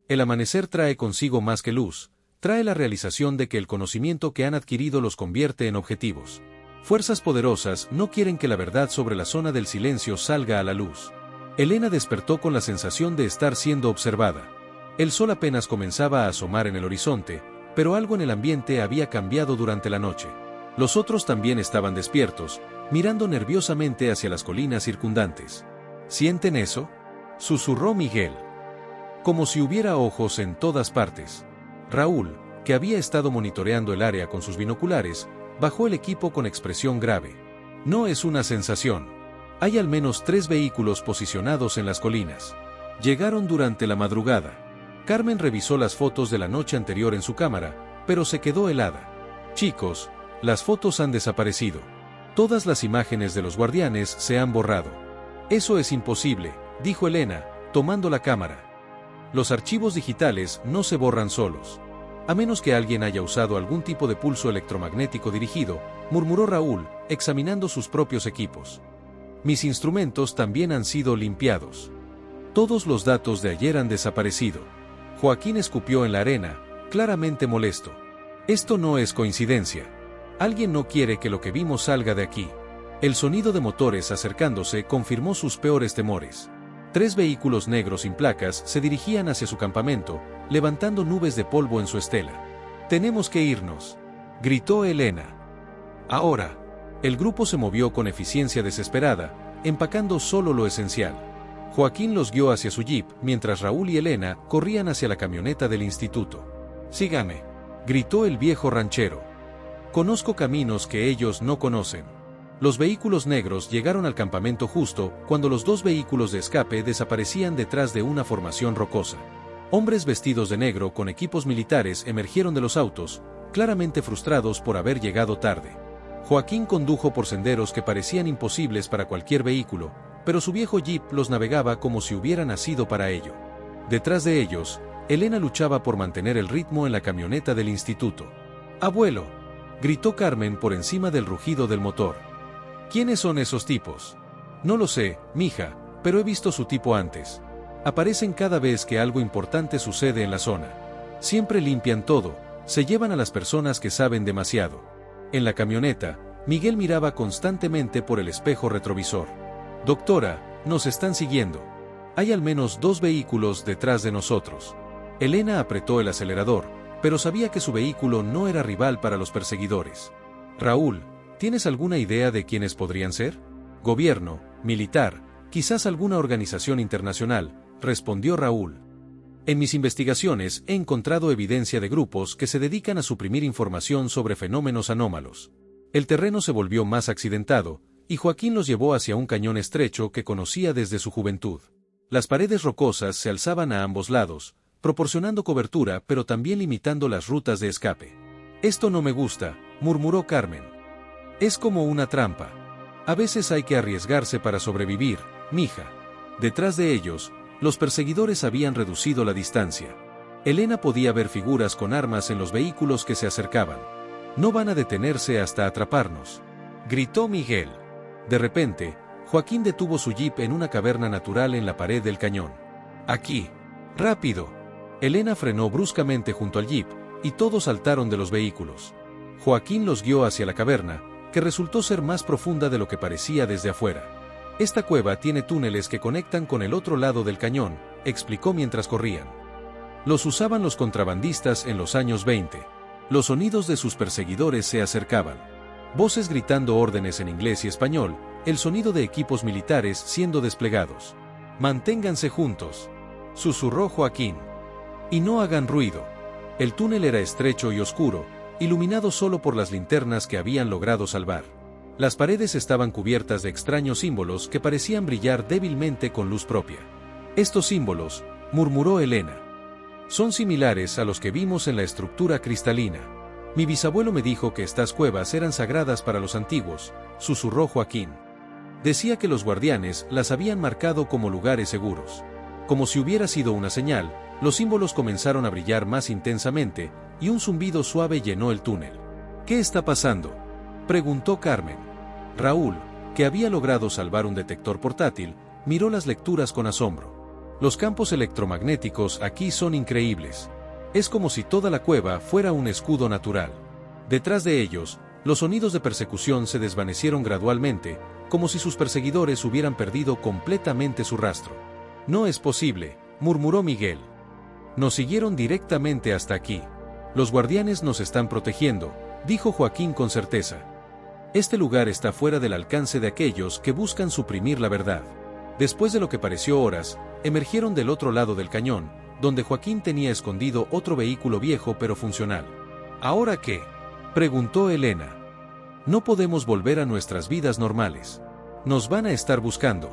El amanecer trae consigo más que luz, trae la realización de que el conocimiento que han adquirido los convierte en objetivos. Fuerzas poderosas no quieren que la verdad sobre la zona del silencio salga a la luz. Elena despertó con la sensación de estar siendo observada. El sol apenas comenzaba a asomar en el horizonte, pero algo en el ambiente había cambiado durante la noche. Los otros también estaban despiertos, mirando nerviosamente hacia las colinas circundantes. ¿Sienten eso?, susurró Miguel. Como si hubiera ojos en todas partes. Raúl, que había estado monitoreando el área con sus binoculares, bajó el equipo con expresión grave. No es una sensación. Hay al menos 3 vehículos posicionados en las colinas. Llegaron durante la madrugada. Carmen revisó las fotos de la noche anterior en su cámara, pero se quedó helada. Chicos, las fotos han desaparecido. Todas las imágenes de los guardianes se han borrado. Eso es imposible, dijo Elena, tomando la cámara. Los archivos digitales no se borran solos. A menos que alguien haya usado algún tipo de pulso electromagnético dirigido, murmuró Raúl, examinando sus propios equipos. Mis instrumentos también han sido limpiados. Todos los datos de ayer han desaparecido. Joaquín escupió en la arena, claramente molesto. Esto no es coincidencia. Alguien no quiere que lo que vimos salga de aquí. El sonido de motores acercándose confirmó sus peores temores. 3 vehículos negros sin placas se dirigían hacia su campamento, levantando nubes de polvo en su estela. «Tenemos que irnos», gritó Elena. Ahora. El grupo se movió con eficiencia desesperada, empacando solo lo esencial. Joaquín los guió hacia su jeep, mientras Raúl y Elena corrían hacia la camioneta del instituto. «Sígame», gritó el viejo ranchero. «Conozco caminos que ellos no conocen». Los vehículos negros llegaron al campamento justo cuando los 2 vehículos de escape desaparecían detrás de una formación rocosa. Hombres vestidos de negro con equipos militares emergieron de los autos, claramente frustrados por haber llegado tarde. Joaquín condujo por senderos que parecían imposibles para cualquier vehículo, pero su viejo jeep los navegaba como si hubiera nacido para ello. Detrás de ellos, Elena luchaba por mantener el ritmo en la camioneta del instituto. «¡Abuelo!», gritó Carmen por encima del rugido del motor. «¿Quiénes son esos tipos?». «No lo sé, mija, pero he visto su tipo antes. Aparecen cada vez que algo importante sucede en la zona. Siempre limpian todo, se llevan a las personas que saben demasiado». En la camioneta, Miguel miraba constantemente por el espejo retrovisor. «Doctora, nos están siguiendo. Hay al menos 2 vehículos detrás de nosotros». Elena apretó el acelerador, pero sabía que su vehículo no era rival para los perseguidores. «Raúl, ¿tienes alguna idea de quiénes podrían ser?». «Gobierno, militar, quizás alguna organización internacional», respondió Raúl. «En mis investigaciones he encontrado evidencia de grupos que se dedican a suprimir información sobre fenómenos anómalos». El terreno se volvió más accidentado, y Joaquín los llevó hacia un cañón estrecho que conocía desde su juventud. Las paredes rocosas se alzaban a ambos lados, proporcionando cobertura pero también limitando las rutas de escape. «Esto no me gusta», murmuró Carmen. «Es como una trampa. A veces hay que arriesgarse para sobrevivir, mija». Detrás de ellos, los perseguidores habían reducido la distancia. Elena podía ver figuras con armas en los vehículos que se acercaban. «No van a detenerse hasta atraparnos», gritó Miguel. De repente, Joaquín detuvo su jeep en una caverna natural en la pared del cañón. «Aquí. Rápido». Elena frenó bruscamente junto al jeep, y todos saltaron de los vehículos. Joaquín los guió hacia la caverna, que resultó ser más profunda de lo que parecía desde afuera. «Esta cueva tiene túneles que conectan con el otro lado del cañón», explicó mientras corrían. «Los usaban los contrabandistas en los años 20. Los sonidos de sus perseguidores se acercaban. Voces gritando órdenes en inglés y español, el sonido de equipos militares siendo desplegados. «Manténganse juntos», susurró Joaquín. «Y no hagan ruido». El túnel era estrecho y oscuro, iluminado solo por las linternas que habían logrado salvar. Las paredes estaban cubiertas de extraños símbolos que parecían brillar débilmente con luz propia. «Estos símbolos», murmuró Elena, «son similares a los que vimos en la estructura cristalina. Mi bisabuelo me dijo que estas cuevas eran sagradas para los antiguos», susurró Joaquín. «Decía que los guardianes las habían marcado como lugares seguros». Como si hubiera sido una señal, los símbolos comenzaron a brillar más intensamente, y un zumbido suave llenó el túnel. «¿Qué está pasando?», preguntó Carmen. Raúl, que había logrado salvar un detector portátil, miró las lecturas con asombro. «Los campos electromagnéticos aquí son increíbles. Es como si toda la cueva fuera un escudo natural. Detrás de ellos, los sonidos de persecución se desvanecieron gradualmente, como si sus perseguidores hubieran perdido completamente su rastro». «No es posible», murmuró Miguel. «Nos siguieron directamente hasta aquí. Los guardianes nos están protegiendo», dijo Joaquín con certeza. «Este lugar está fuera del alcance de aquellos que buscan suprimir la verdad». Después de lo que pareció horas, emergieron del otro lado del cañón, donde Joaquín tenía escondido otro vehículo viejo pero funcional. «¿Ahora qué?», preguntó Elena. «No podemos volver a nuestras vidas normales. Nos van a estar buscando».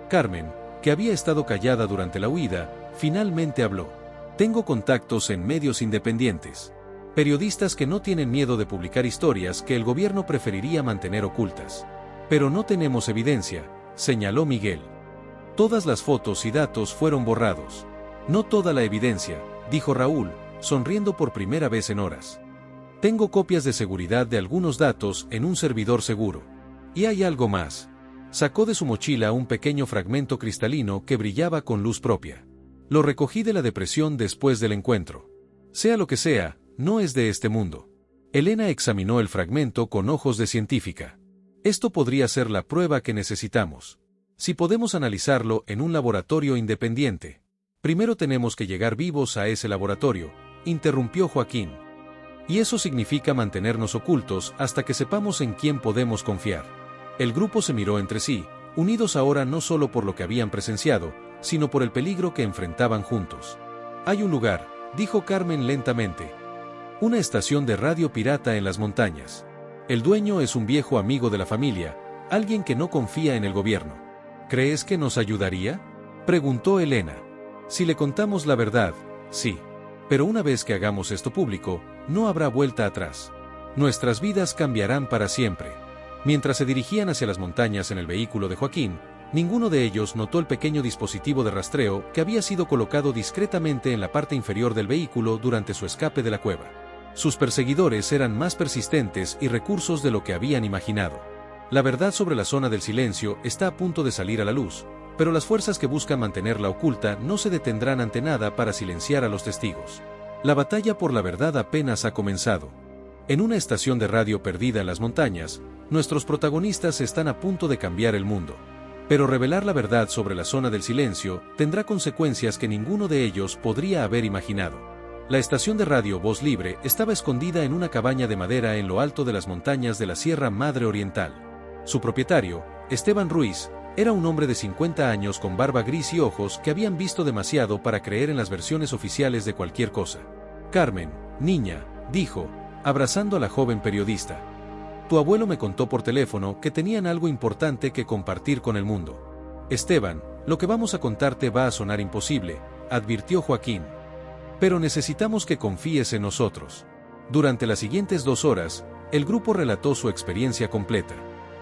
Carmen, que había estado callada durante la huida, finalmente habló. «Tengo contactos en medios independientes. Periodistas que no tienen miedo de publicar historias que el gobierno preferiría mantener ocultas. Pero no tenemos evidencia», señaló Miguel. «Todas las fotos y datos fueron borrados». «No toda la evidencia», dijo Raúl, sonriendo por primera vez en horas. «Tengo copias de seguridad de algunos datos en un servidor seguro. Y hay algo más». Sacó de su mochila un pequeño fragmento cristalino que brillaba con luz propia. «Lo recogí de la depresión después del encuentro. Sea lo que sea, no es de este mundo». Elena examinó el fragmento con ojos de científica. «Esto podría ser la prueba que necesitamos. Si podemos analizarlo en un laboratorio independiente». «Primero tenemos que llegar vivos a ese laboratorio», interrumpió Joaquín. «Y eso significa mantenernos ocultos hasta que sepamos en quién podemos confiar». El grupo se miró entre sí, unidos ahora no solo por lo que habían presenciado, sino por el peligro que enfrentaban juntos. «Hay un lugar», dijo Carmen lentamente. «Una estación de radio pirata en las montañas. El dueño es un viejo amigo de la familia, alguien que no confía en el gobierno». «¿Crees que nos ayudaría?», preguntó Elena. «Si le contamos la verdad, sí. Pero una vez que hagamos esto público, no habrá vuelta atrás. Nuestras vidas cambiarán para siempre». Mientras se dirigían hacia las montañas en el vehículo de Joaquín, ninguno de ellos notó el pequeño dispositivo de rastreo que había sido colocado discretamente en la parte inferior del vehículo durante su escape de la cueva. Sus perseguidores eran más persistentes y recursos de lo que habían imaginado. La verdad sobre la zona del silencio está a punto de salir a la luz, pero las fuerzas que buscan mantenerla oculta no se detendrán ante nada para silenciar a los testigos. La batalla por la verdad apenas ha comenzado. En una estación de radio perdida en las montañas, nuestros protagonistas están a punto de cambiar el mundo. Pero revelar la verdad sobre la zona del silencio tendrá consecuencias que ninguno de ellos podría haber imaginado. La estación de radio Voz Libre estaba escondida en una cabaña de madera en lo alto de las montañas de la Sierra Madre Oriental. Su propietario, Esteban Ruiz, era un hombre de 50 años con barba gris y ojos que habían visto demasiado para creer en las versiones oficiales de cualquier cosa. «Carmen, niña», dijo, abrazando a la joven periodista. «Tu abuelo me contó por teléfono que tenían algo importante que compartir con el mundo». «Esteban, lo que vamos a contarte va a sonar imposible», advirtió Joaquín. «Pero necesitamos que confíes en nosotros». Durante las siguientes 2 horas, el grupo relató su experiencia completa.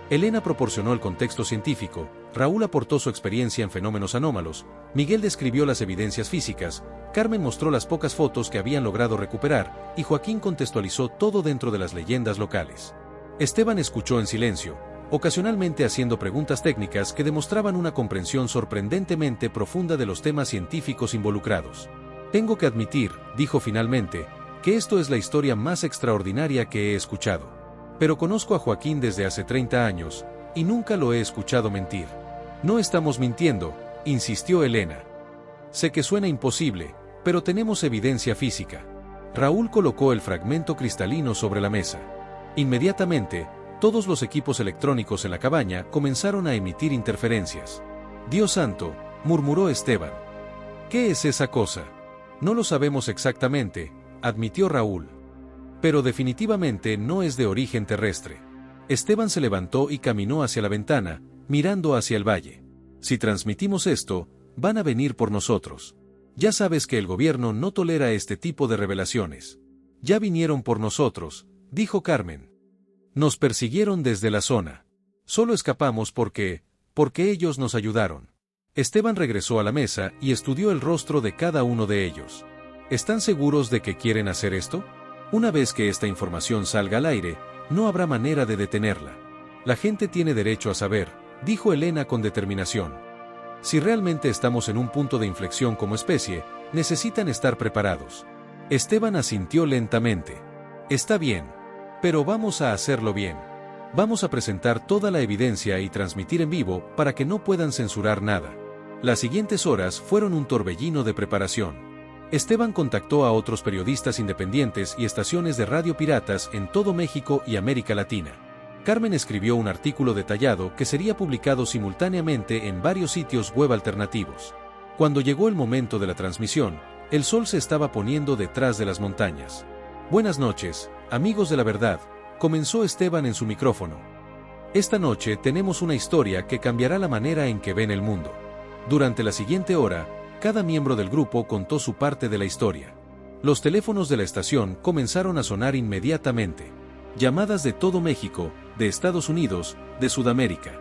Elena proporcionó el contexto científico, Raúl aportó su experiencia en fenómenos anómalos, Miguel describió las evidencias físicas, Carmen mostró las pocas fotos que habían logrado recuperar, y Joaquín contextualizó todo dentro de las leyendas locales. Esteban escuchó en silencio, ocasionalmente haciendo preguntas técnicas que demostraban una comprensión sorprendentemente profunda de los temas científicos involucrados. «Tengo que admitir», dijo finalmente, «que esto es la historia más extraordinaria que he escuchado. Pero conozco a Joaquín desde hace 30 años, y nunca lo he escuchado mentir». «No estamos mintiendo», insistió Elena. «Sé que suena imposible, pero tenemos evidencia física». Raúl colocó el fragmento cristalino sobre la mesa. Inmediatamente, todos los equipos electrónicos en la cabaña comenzaron a emitir interferencias. «Dios santo», murmuró Esteban. «¿Qué es esa cosa?» «No lo sabemos exactamente», admitió Raúl. «Pero definitivamente no es de origen terrestre». Esteban se levantó y caminó hacia la ventana, mirando hacia el valle. Si transmitimos esto, van a venir por nosotros. Ya sabes que el gobierno no tolera este tipo de revelaciones. Ya vinieron por nosotros, dijo Carmen. Nos persiguieron desde la zona. Solo escapamos porque ellos nos ayudaron. Esteban regresó a la mesa y estudió el rostro de cada uno de ellos. ¿Están seguros de que quieren hacer esto? Una vez que esta información salga al aire, no habrá manera de detenerla. La gente tiene derecho a saber, dijo Elena con determinación. Si realmente estamos en un punto de inflexión como especie, necesitan estar preparados. Esteban asintió lentamente. Está bien. Pero vamos a hacerlo bien. Vamos a presentar toda la evidencia y transmitir en vivo para que no puedan censurar nada. Las siguientes horas fueron un torbellino de preparación. Esteban contactó a otros periodistas independientes y estaciones de radio piratas en todo México y América Latina. Carmen escribió un artículo detallado que sería publicado simultáneamente en varios sitios web alternativos. Cuando llegó el momento de la transmisión, el sol se estaba poniendo detrás de las montañas. Buenas noches, amigos de la verdad, comenzó Esteban en su micrófono. Esta noche tenemos una historia que cambiará la manera en que ven el mundo. Durante la siguiente hora, cada miembro del grupo contó su parte de la historia. Los teléfonos de la estación comenzaron a sonar inmediatamente. Llamadas de todo México, de Estados Unidos, de Sudamérica.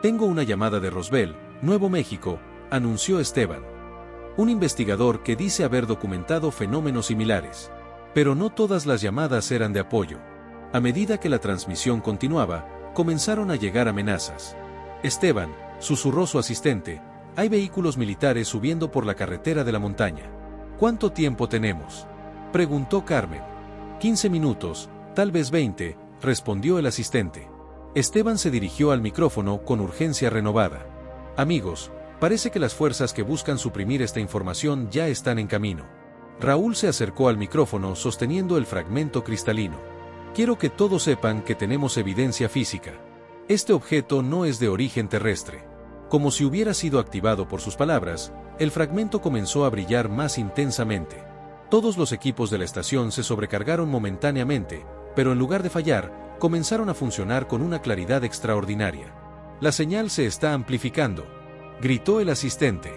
Tengo una llamada de Roswell, Nuevo México, anunció Esteban. Un investigador que dice haber documentado fenómenos similares. Pero no todas las llamadas eran de apoyo. A medida que la transmisión continuaba, comenzaron a llegar amenazas. Esteban, susurró su asistente, hay vehículos militares subiendo por la carretera de la montaña. ¿Cuánto tiempo tenemos?, preguntó Carmen. 15 minutos, tal vez 20, respondió el asistente. Esteban se dirigió al micrófono con urgencia renovada. Amigos, parece que las fuerzas que buscan suprimir esta información ya están en camino. Raúl se acercó al micrófono sosteniendo el fragmento cristalino. Quiero que todos sepan que tenemos evidencia física. Este objeto no es de origen terrestre. Como si hubiera sido activado por sus palabras, el fragmento comenzó a brillar más intensamente. Todos los equipos de la estación se sobrecargaron momentáneamente, pero en lugar de fallar, comenzaron a funcionar con una claridad extraordinaria. La señal se está amplificando, gritó el asistente.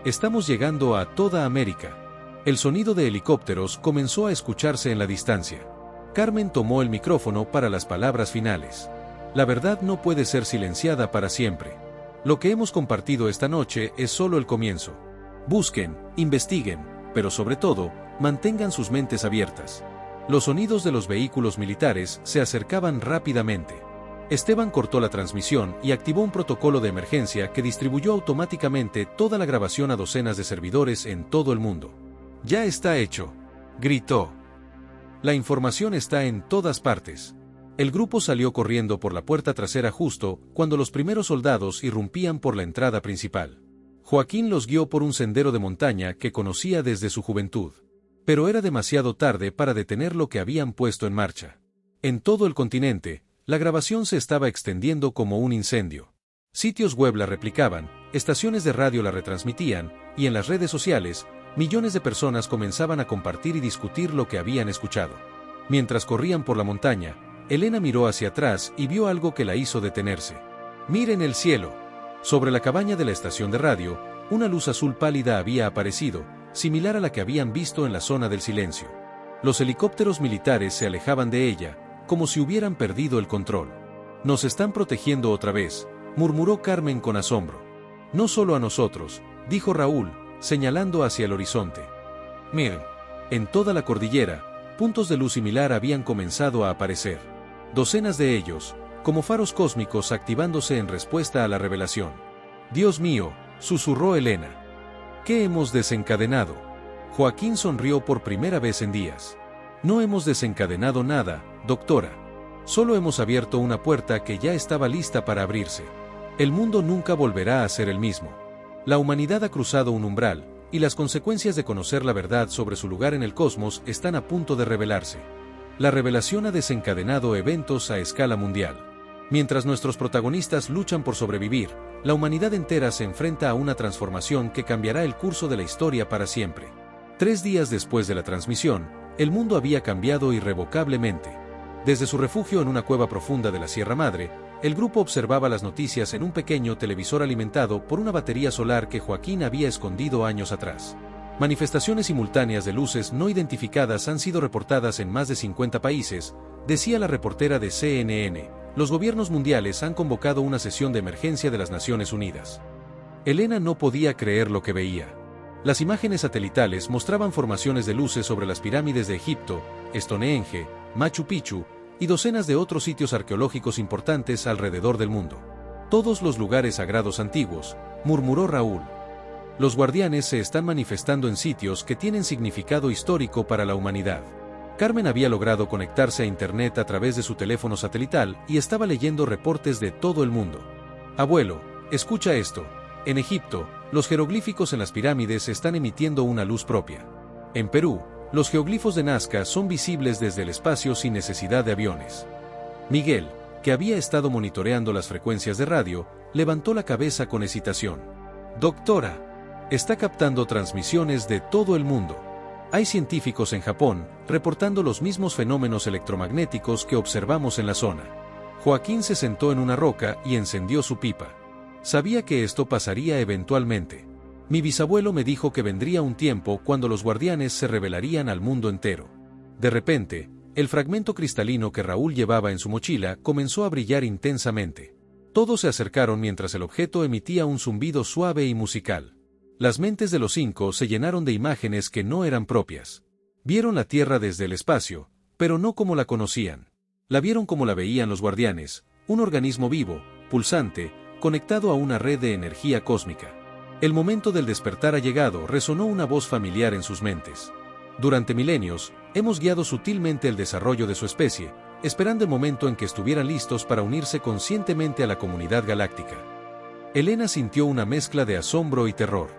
Estamos llegando a toda América. El sonido de helicópteros comenzó a escucharse en la distancia. Carmen tomó el micrófono para las palabras finales. La verdad no puede ser silenciada para siempre. Lo que hemos compartido esta noche es solo el comienzo. Busquen, investiguen, pero sobre todo, mantengan sus mentes abiertas. Los sonidos de los vehículos militares se acercaban rápidamente. Esteban cortó la transmisión y activó un protocolo de emergencia que distribuyó automáticamente toda la grabación a docenas de servidores en todo el mundo. Ya está hecho, gritó. La información está en todas partes. El grupo salió corriendo por la puerta trasera justo cuando los primeros soldados irrumpían por la entrada principal. Joaquín los guió por un sendero de montaña que conocía desde su juventud. Pero era demasiado tarde para detener lo que habían puesto en marcha. En todo el continente, la grabación se estaba extendiendo como un incendio. Sitios web la replicaban, estaciones de radio la retransmitían, y en las redes sociales, millones de personas comenzaban a compartir y discutir lo que habían escuchado. Mientras corrían por la montaña, Elena miró hacia atrás y vio algo que la hizo detenerse. «Miren el cielo». Sobre la cabaña de la estación de radio, una luz azul pálida había aparecido, similar a la que habían visto en la zona del silencio. Los helicópteros militares se alejaban de ella, como si hubieran perdido el control. «Nos están protegiendo otra vez», murmuró Carmen con asombro. «No solo a nosotros», dijo Raúl, señalando hacia el horizonte. «Miren». En toda la cordillera, puntos de luz similar habían comenzado a aparecer. Docenas de ellos, como faros cósmicos activándose en respuesta a la revelación. «Dios mío», susurró Elena. «¿Qué hemos desencadenado?». Joaquín sonrió por primera vez en días. «No hemos desencadenado nada, doctora. Solo hemos abierto una puerta que ya estaba lista para abrirse. El mundo nunca volverá a ser el mismo. La humanidad ha cruzado un umbral, y las consecuencias de conocer la verdad sobre su lugar en el cosmos están a punto de revelarse. La revelación ha desencadenado eventos a escala mundial. Mientras nuestros protagonistas luchan por sobrevivir, la humanidad entera se enfrenta a una transformación que cambiará el curso de la historia para siempre». 3 días después de la transmisión, el mundo había cambiado irrevocablemente. Desde su refugio en una cueva profunda de la Sierra Madre, el grupo observaba las noticias en un pequeño televisor alimentado por una batería solar que Joaquín había escondido años atrás. Manifestaciones simultáneas de luces no identificadas han sido reportadas en más de 50 países, decía la reportera de CNN. Los gobiernos mundiales han convocado una sesión de emergencia de las Naciones Unidas. Elena no podía creer lo que veía. Las imágenes satelitales mostraban formaciones de luces sobre las pirámides de Egipto, Stonehenge, Machu Picchu, y docenas de otros sitios arqueológicos importantes alrededor del mundo. Todos los lugares sagrados antiguos, murmuró Raúl. Los guardianes se están manifestando en sitios que tienen significado histórico para la humanidad. Carmen había logrado conectarse a Internet a través de su teléfono satelital y estaba leyendo reportes de todo el mundo. Abuelo, escucha esto. En Egipto, los jeroglíficos en las pirámides están emitiendo una luz propia. En Perú, los geoglifos de Nazca son visibles desde el espacio sin necesidad de aviones. Miguel, que había estado monitoreando las frecuencias de radio, levantó la cabeza con hesitación. Doctora, está captando transmisiones de todo el mundo. Hay científicos en Japón reportando los mismos fenómenos electromagnéticos que observamos en la zona. Joaquín se sentó en una roca y encendió su pipa. Sabía que esto pasaría eventualmente. Mi bisabuelo me dijo que vendría un tiempo cuando los guardianes se revelarían al mundo entero. De repente, el fragmento cristalino que Raúl llevaba en su mochila comenzó a brillar intensamente. Todos se acercaron mientras el objeto emitía un zumbido suave y musical. Las mentes de los 5 se llenaron de imágenes que no eran propias. Vieron la Tierra desde el espacio, pero no como la conocían. La vieron como la veían los guardianes, un organismo vivo, pulsante, conectado a una red de energía cósmica. El momento del despertar ha llegado, resonó una voz familiar en sus mentes. Durante milenios, hemos guiado sutilmente el desarrollo de su especie, esperando el momento en que estuvieran listos para unirse conscientemente a la comunidad galáctica. Elena sintió una mezcla de asombro y terror.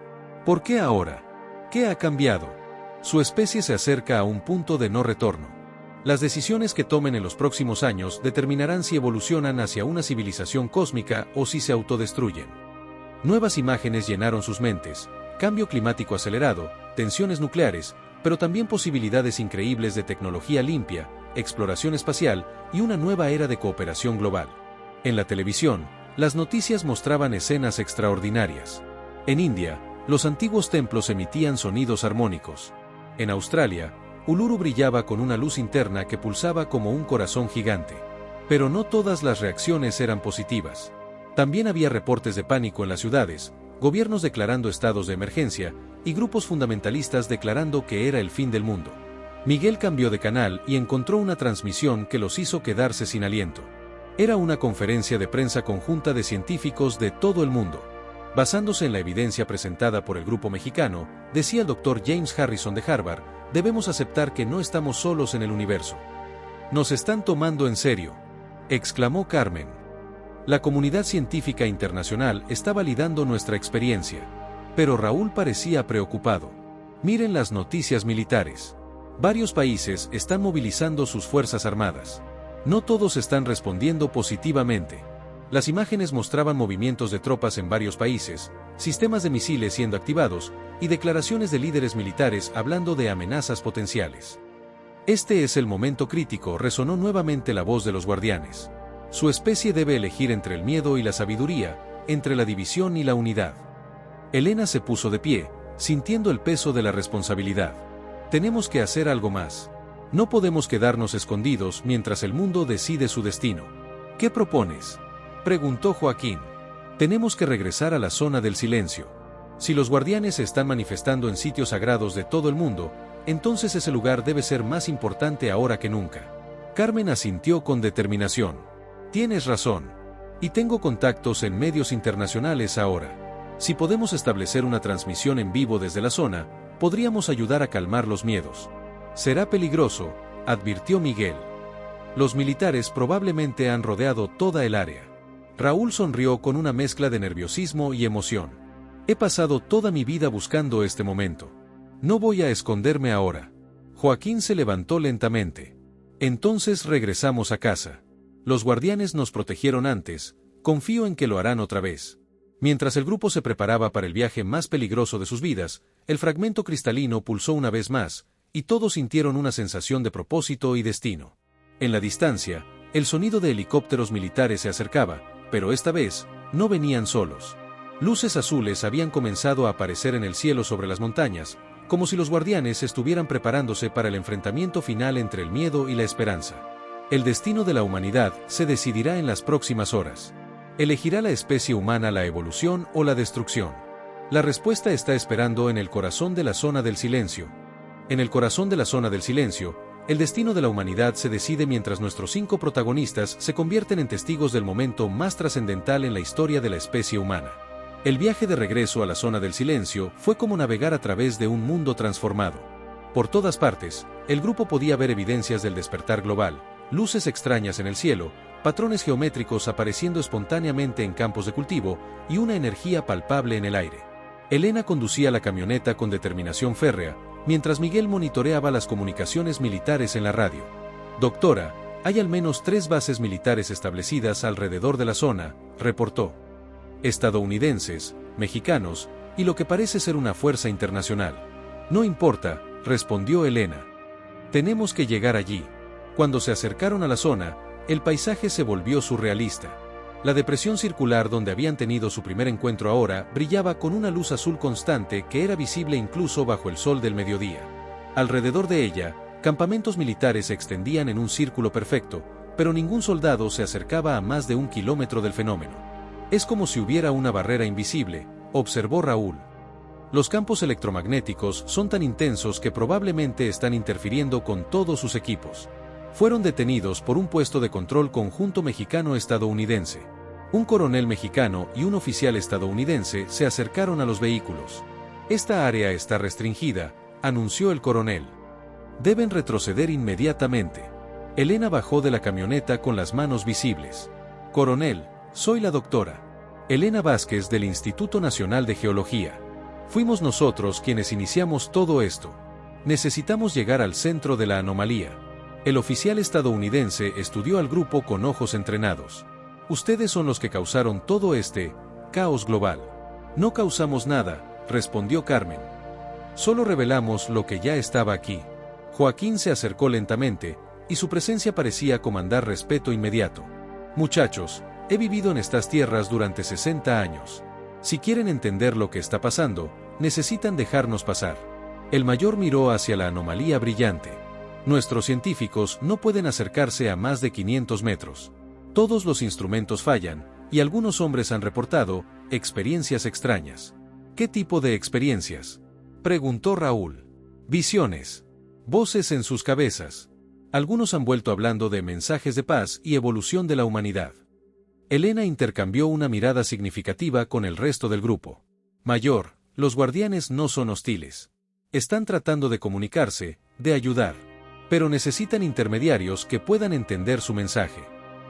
¿Por qué ahora? ¿Qué ha cambiado? Su especie se acerca a un punto de no retorno. Las decisiones que tomen en los próximos años determinarán si evolucionan hacia una civilización cósmica o si se autodestruyen. Nuevas imágenes llenaron sus mentes, cambio climático acelerado, tensiones nucleares, pero también posibilidades increíbles de tecnología limpia, exploración espacial y una nueva era de cooperación global. En la televisión, las noticias mostraban escenas extraordinarias. En India, los antiguos templos emitían sonidos armónicos. En Australia, Uluru brillaba con una luz interna que pulsaba como un corazón gigante. Pero no todas las reacciones eran positivas. También había reportes de pánico en las ciudades, gobiernos declarando estados de emergencia y grupos fundamentalistas declarando que era el fin del mundo. Miguel cambió de canal y encontró una transmisión que los hizo quedarse sin aliento. Era una conferencia de prensa conjunta de científicos de todo el mundo. Basándose en la evidencia presentada por el grupo mexicano, decía el Dr. James Harrison de Harvard, debemos aceptar que no estamos solos en el universo. Nos están tomando en serio, exclamó Carmen. La comunidad científica internacional está validando nuestra experiencia. Pero Raúl parecía preocupado. Miren las noticias militares. Varios países están movilizando sus fuerzas armadas. No todos están respondiendo positivamente. Las imágenes mostraban movimientos de tropas en varios países, sistemas de misiles siendo activados, y declaraciones de líderes militares hablando de amenazas potenciales. Este es el momento crítico, resonó nuevamente la voz de los guardianes. Su especie debe elegir entre el miedo y la sabiduría, entre la división y la unidad. Elena se puso de pie, sintiendo el peso de la responsabilidad. Tenemos que hacer algo más. No podemos quedarnos escondidos mientras el mundo decide su destino. ¿Qué propones?, preguntó Joaquín. Tenemos que regresar a la zona del silencio. Si los guardianes se están manifestando en sitios sagrados de todo el mundo, entonces ese lugar debe ser más importante ahora que nunca. Carmen asintió con determinación. Tienes razón. Y tengo contactos en medios internacionales ahora. Si podemos establecer una transmisión en vivo desde la zona, podríamos ayudar a calmar los miedos. Será peligroso, advirtió Miguel. Los militares probablemente han rodeado toda el área. Raúl sonrió con una mezcla de nerviosismo y emoción. He pasado toda mi vida buscando este momento. No voy a esconderme ahora. Joaquín se levantó lentamente. Entonces regresamos a casa. Los guardianes nos protegieron antes, confío en que lo harán otra vez. Mientras el grupo se preparaba para el viaje más peligroso de sus vidas, el fragmento cristalino pulsó una vez más, y todos sintieron una sensación de propósito y destino. En la distancia, el sonido de helicópteros militares se acercaba, pero esta vez, no venían solos. Luces azules habían comenzado a aparecer en el cielo sobre las montañas, como si los guardianes estuvieran preparándose para el enfrentamiento final entre el miedo y la esperanza. El destino de la humanidad se decidirá en las próximas horas. ¿Elegirá la especie humana la evolución o la destrucción? La respuesta está esperando en el corazón de la zona del silencio. En el corazón de la zona del silencio, el destino de la humanidad se decide mientras nuestros 5 protagonistas se convierten en testigos del momento más trascendental en la historia de la especie humana. El viaje de regreso a la zona del silencio fue como navegar a través de un mundo transformado. Por todas partes, el grupo podía ver evidencias del despertar global, luces extrañas en el cielo, patrones geométricos apareciendo espontáneamente en campos de cultivo y una energía palpable en el aire. Elena conducía la camioneta con determinación férrea, mientras Miguel monitoreaba las comunicaciones militares en la radio. Doctora, hay al menos 3 bases militares establecidas alrededor de la zona, reportó. Estadounidenses, mexicanos, y lo que parece ser una fuerza internacional. No importa, respondió Elena. Tenemos que llegar allí. Cuando se acercaron a la zona, el paisaje se volvió surrealista. La depresión circular donde habían tenido su primer encuentro ahora brillaba con una luz azul constante que era visible incluso bajo el sol del mediodía. Alrededor de ella, campamentos militares se extendían en un círculo perfecto, pero ningún soldado se acercaba a más de 1 kilómetro del fenómeno. Es como si hubiera una barrera invisible, observó Raúl. Los campos electromagnéticos son tan intensos que probablemente están interfiriendo con todos sus equipos. Fueron detenidos por un puesto de control conjunto mexicano-estadounidense. Un coronel mexicano y un oficial estadounidense se acercaron a los vehículos. Esta área está restringida, anunció el coronel. Deben retroceder inmediatamente. Elena bajó de la camioneta con las manos visibles. Coronel, soy la doctora Elena Vázquez del Instituto Nacional de Geología. Fuimos nosotros quienes iniciamos todo esto. Necesitamos llegar al centro de la anomalía. El oficial estadounidense estudió al grupo con ojos entrenados. Ustedes son los que causaron todo este caos global. No causamos nada, respondió Carmen. Solo revelamos lo que ya estaba aquí. Joaquín se acercó lentamente, y su presencia parecía comandar respeto inmediato. Muchachos, he vivido en estas tierras durante 60 años. Si quieren entender lo que está pasando, necesitan dejarnos pasar. El mayor miró hacia la anomalía brillante. Nuestros científicos no pueden acercarse a más de 500 metros. Todos los instrumentos fallan, y algunos hombres han reportado experiencias extrañas. ¿Qué tipo de experiencias?, preguntó Raúl. Visiones. Voces en sus cabezas. Algunos han vuelto hablando de mensajes de paz y evolución de la humanidad. Elena intercambió una mirada significativa con el resto del grupo. Mayor, los guardianes no son hostiles. Están tratando de comunicarse, de ayudar. Pero necesitan intermediarios que puedan entender su mensaje.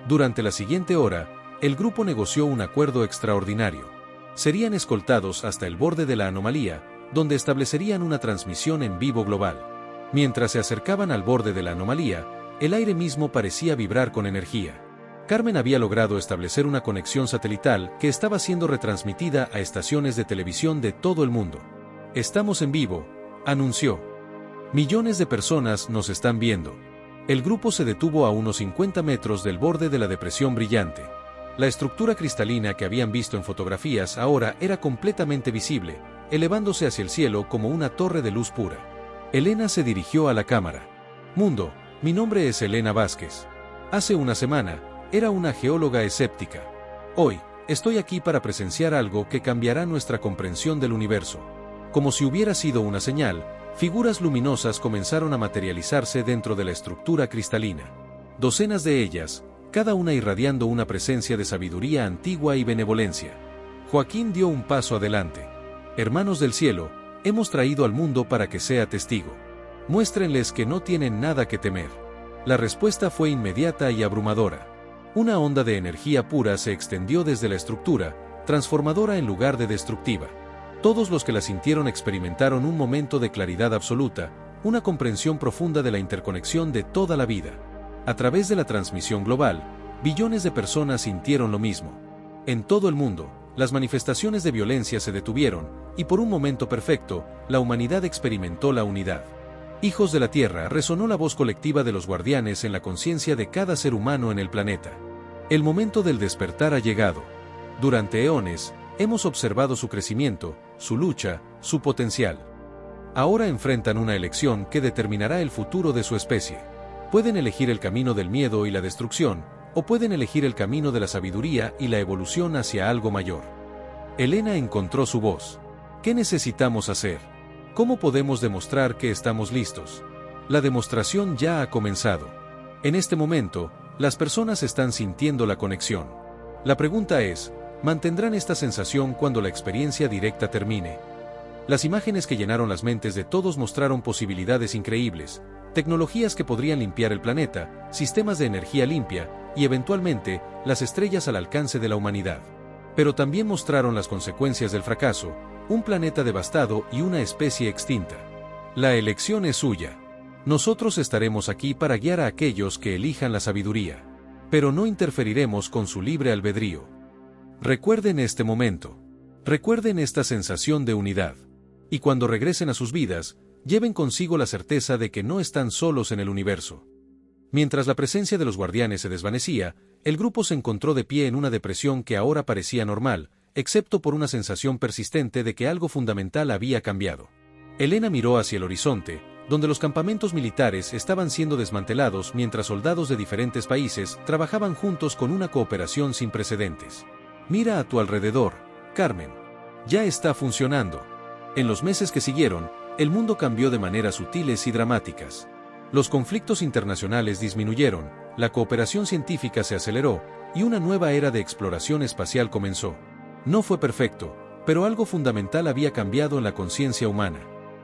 Durante la siguiente hora, el grupo negoció un acuerdo extraordinario. Serían escoltados hasta el borde de la anomalía, donde establecerían una transmisión en vivo global. Mientras se acercaban al borde de la anomalía, el aire mismo parecía vibrar con energía. Carmen había logrado establecer una conexión satelital que estaba siendo retransmitida a estaciones de televisión de todo el mundo. Estamos en vivo, anunció. Millones de personas nos están viendo. El grupo se detuvo a unos 50 metros del borde de la depresión brillante. La estructura cristalina que habían visto en fotografías ahora era completamente visible, elevándose hacia el cielo como una torre de luz pura. Elena se dirigió a la cámara. Mundo, mi nombre es Elena Vázquez. Hace una semana, era una geóloga escéptica. Hoy, estoy aquí para presenciar algo que cambiará nuestra comprensión del universo. Como si hubiera sido una señal, figuras luminosas comenzaron a materializarse dentro de la estructura cristalina. Docenas de ellas, cada una irradiando una presencia de sabiduría antigua y benevolencia. Joaquín dio un paso adelante. Hermanos del cielo, hemos traído al mundo para que sea testigo. Muéstrenles que no tienen nada que temer. La respuesta fue inmediata y abrumadora. Una onda de energía pura se extendió desde la estructura, transformadora en lugar de destructiva. Todos los que la sintieron experimentaron un momento de claridad absoluta, una comprensión profunda de la interconexión de toda la vida. A través de la transmisión global, billones de personas sintieron lo mismo. En todo el mundo, las manifestaciones de violencia se detuvieron, y por un momento perfecto, la humanidad experimentó la unidad. Hijos de la Tierra, resonó la voz colectiva de los guardianes en la conciencia de cada ser humano en el planeta. El momento del despertar ha llegado. Durante eones, hemos observado su crecimiento, su lucha, su potencial. Ahora enfrentan una elección que determinará el futuro de su especie. Pueden elegir el camino del miedo y la destrucción, o pueden elegir el camino de la sabiduría y la evolución hacia algo mayor. Elena encontró su voz. ¿Qué necesitamos hacer? ¿Cómo podemos demostrar que estamos listos? La demostración ya ha comenzado. En este momento, las personas están sintiendo la conexión. La pregunta es, ¿mantendrán esta sensación cuando la experiencia directa termine? Las imágenes que llenaron las mentes de todos mostraron posibilidades increíbles, tecnologías que podrían limpiar el planeta, sistemas de energía limpia, y eventualmente, las estrellas al alcance de la humanidad. Pero también mostraron las consecuencias del fracaso, un planeta devastado y una especie extinta. La elección es suya. Nosotros estaremos aquí para guiar a aquellos que elijan la sabiduría. Pero no interferiremos con su libre albedrío. Recuerden este momento. Recuerden esta sensación de unidad. Y cuando regresen a sus vidas, lleven consigo la certeza de que no están solos en el universo. Mientras la presencia de los guardianes se desvanecía, el grupo se encontró de pie en una depresión que ahora parecía normal, excepto por una sensación persistente de que algo fundamental había cambiado. Elena miró hacia el horizonte, donde los campamentos militares estaban siendo desmantelados mientras soldados de diferentes países trabajaban juntos con una cooperación sin precedentes. Mira a tu alrededor, Carmen. Ya está funcionando. En los meses que siguieron, el mundo cambió de maneras sutiles y dramáticas. Los conflictos internacionales disminuyeron, la cooperación científica se aceleró, y una nueva era de exploración espacial comenzó. No fue perfecto, pero algo fundamental había cambiado en la conciencia humana.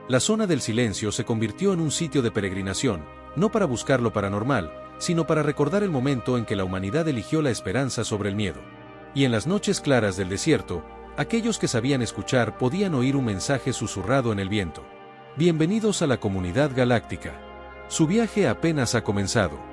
La zona del silencio se convirtió en un sitio de peregrinación, no para buscar lo paranormal, sino para recordar el momento en que la humanidad eligió la esperanza sobre el miedo. Y en las noches claras del desierto, aquellos que sabían escuchar podían oír un mensaje susurrado en el viento. Bienvenidos a la comunidad galáctica. Su viaje apenas ha comenzado.